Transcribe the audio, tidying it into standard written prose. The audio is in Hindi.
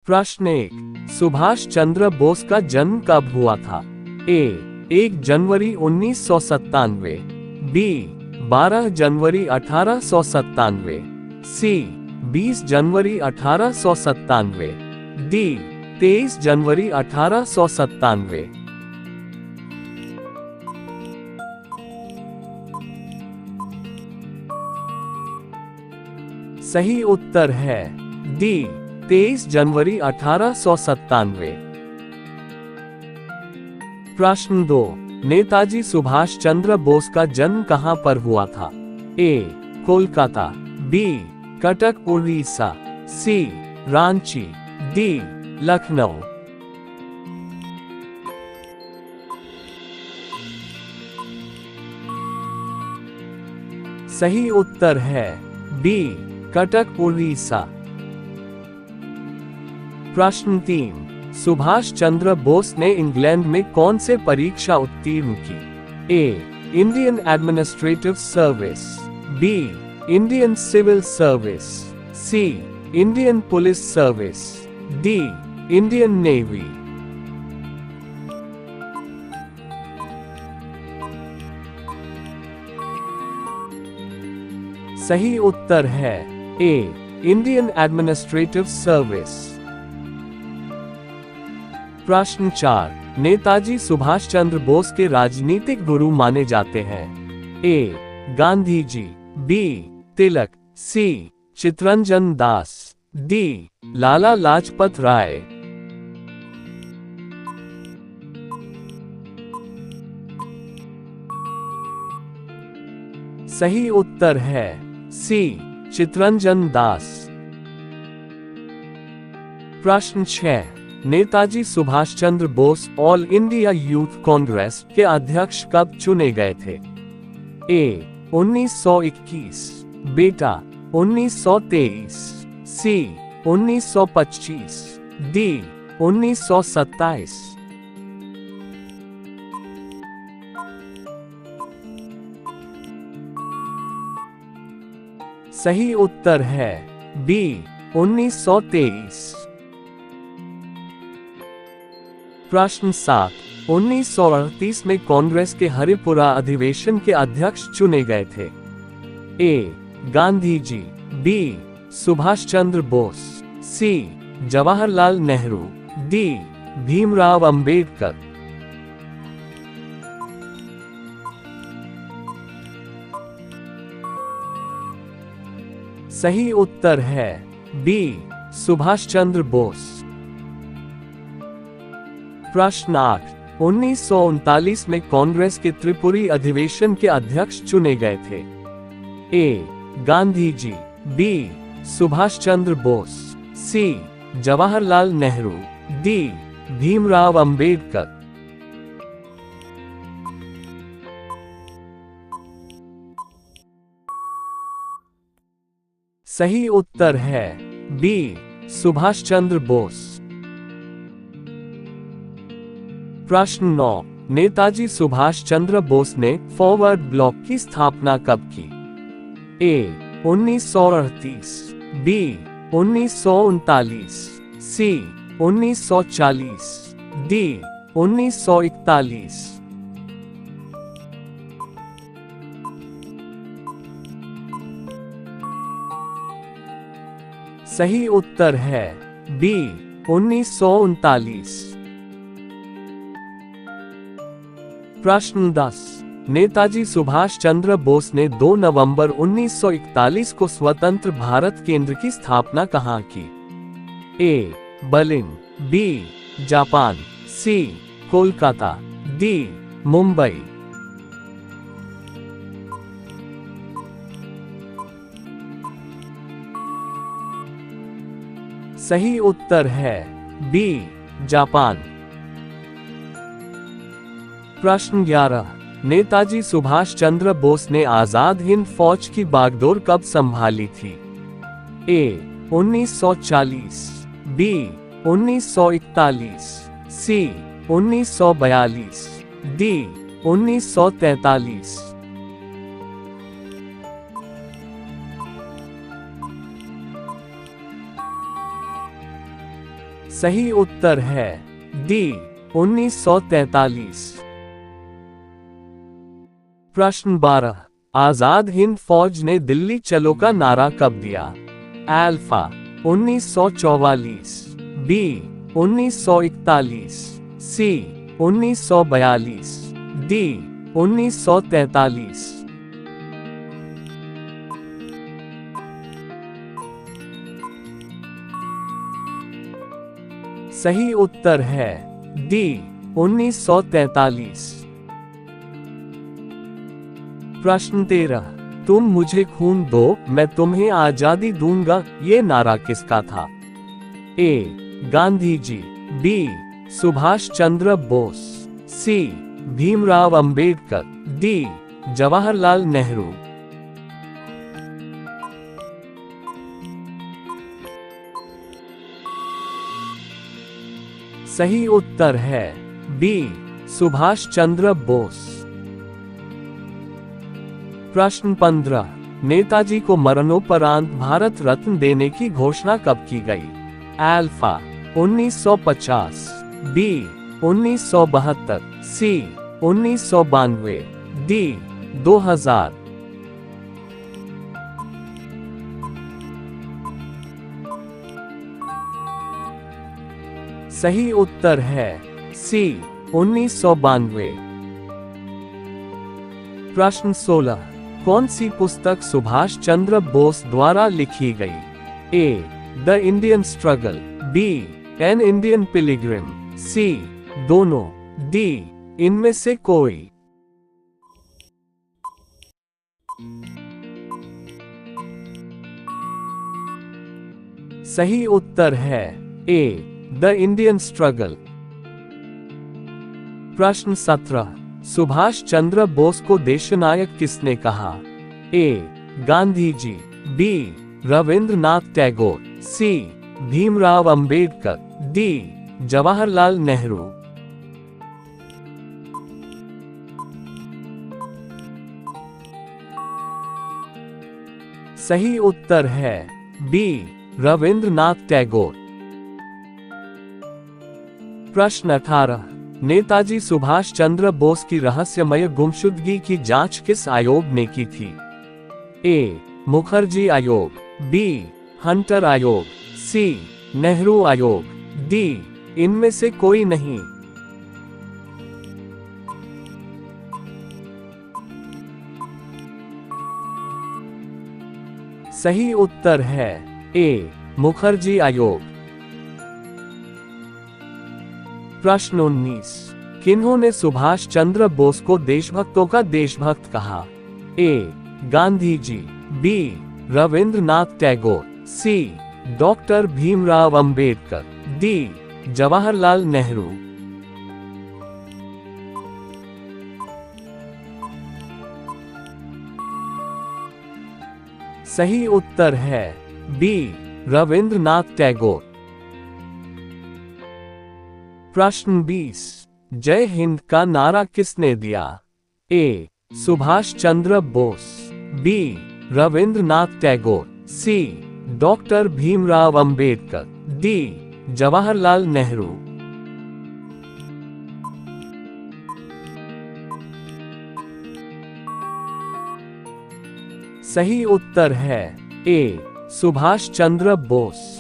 प्रश्न 1, सुभाष चंद्र बोस का जन्म कब हुआ था? ए 1 जनवरी 1997, बी 12 जनवरी 1897, सी 20 जनवरी 1897, डी 23 जनवरी 1897। सही उत्तर है डी 23 जनवरी 1897। प्रश्न 2, नेताजी सुभाष चंद्र बोस का जन्म कहां पर हुआ था? ए कोलकाता, बी कटक उड़ीसा, सी रांची, डी लखनऊ। सही उत्तर है बी कटक उड़ीसा। प्रश्न 3, सुभाष चंद्र बोस ने इंग्लैंड में कौन से परीक्षा उत्तीर्ण की? A Indian Administrative Service, B Indian Civil Service, C Indian Police Service, D Indian Navy. सही उत्तर है ए इंडियन एडमिनिस्ट्रेटिव सर्विस। प्रश्न 4, नेताजी सुभाष चंद्र बोस के राजनीतिक गुरु माने जाते हैं? A Gandhi ji, B Tilak, C Chittaranjan Das, D Lala Lajpat Rai. सही उत्तर है सी चित्तरंजन दास। प्रश्न 6, Netaji Subhash Chandra Bose All India Youth Congress के अध्यक्ष कब चुने गए थे? ए 1921, बेटा 1923, सी 1925, डी 1927। सही उत्तर है बी 1923। प्रश्न 7, 1938 में कांग्रेस के हरिपुरा अधिवेशन के अध्यक्ष चुने गए थे? ए गांधी जी, बी सुभाष चंद्र बोस, सी जवाहरलाल नेहरू, डी भीमराव अंबेडकर। सही उत्तर है बी सुभाष चंद्र बोस। प्रश्न 8, 1939 में कांग्रेस के त्रिपुरी अधिवेशन के अध्यक्ष चुने गए थे? ए गांधी जी, बी सुभाष चंद्र बोस, सी जवाहरलाल नेहरू, डी भीमराव अंबेडकर। सही उत्तर है बी सुभाष चंद्र बोस। प्रश्न 9, नेताजी सुभाष चंद्र बोस ने फॉरवर्ड ब्लॉक की स्थापना कब की? ए 1938, बी 1939, सी 1940, डी 1941। सही उत्तर है बी 1939। प्रश्न 10, नेताजी सुभाष चंद्र बोस ने 2 नवंबर 1941 को स्वतंत्र भारत केंद्र की स्थापना कहाँ की? ए बर्लिन, बी जापान, सी कोलकाता, डी मुंबई। सही उत्तर है बी जापान। प्रश्न 11, नेताजी सुभाष चंद्र बोस ने आजाद हिंद फौज की बागडोर कब संभाली थी? ए 1940, बी 1941, सी 1942, डी 1943। सही उत्तर है डी 1943। प्रश्न 12, आजाद हिंद फौज ने दिल्ली चलो का नारा कब दिया? अल्फा 1944, बी 1941, सी 1942, डी 1943। सही उत्तर है डी 1943। प्रश्न 13, तुम मुझे खून दो मैं तुम्हें आजादी दूंगा, ये नारा किसका था? ए गांधी जी, बी सुभाष चंद्र बोस, सी भीमराव अंबेडकर, डी जवाहरलाल नेहरू। सही उत्तर है बी सुभाष चंद्र बोस। प्रश्न 15, नेताजी को मरणोपरांत भारत रत्न देने की घोषणा कब की गई? अल्फा 1950, बी 1972, सी 1992, डी 2000। सही उत्तर है सी 1992। प्रश्न 16, कौन सी पुस्तक सुभाष चंद्र बोस द्वारा लिखी गई? A the Indian struggle, B an Indian pilgrim, C दोनों, डी इनमें से कोई। सही उत्तर है ए द इंडियन स्ट्रगल। प्रश्न 17, सुभाष चंद्र बोस को देशनायक किसने कहा? ए गांधी जी, बी रविंद्रनाथ टैगोर, सी भीमराव अंबेडकर, डी जवाहरलाल नेहरू। सही उत्तर है बी रविंद्रनाथ टैगोर। प्रश्न 18, नेताजी सुभाष चंद्र बोस की रहस्यमय गुमशुदगी की जांच किस आयोग ने की थी? ए मुखर्जी आयोग, बी हंटर आयोग, सी नेहरू आयोग, डी इनमें से कोई नहीं। सही उत्तर है ए मुखर्जी आयोग। प्रश्न 19, किन्होंने सुभाष चंद्र बोस को देशभक्तों का देशभक्त कहा? ए गांधी जी, बी रविंद्रनाथ टैगोर, सी डॉक्टर भीमराव अंबेडकर, डी जवाहरलाल नेहरू। सही उत्तर है बी रविंद्रनाथ टैगोर। प्रश्न 20, जय हिंद का नारा किसने दिया? ए सुभाष चंद्र बोस, बी रविंद्रनाथ टैगोर, सी डॉक्टर भीमराव अंबेडकर, डी जवाहरलाल नेहरू। सही उत्तर है ए सुभाष चंद्र बोस।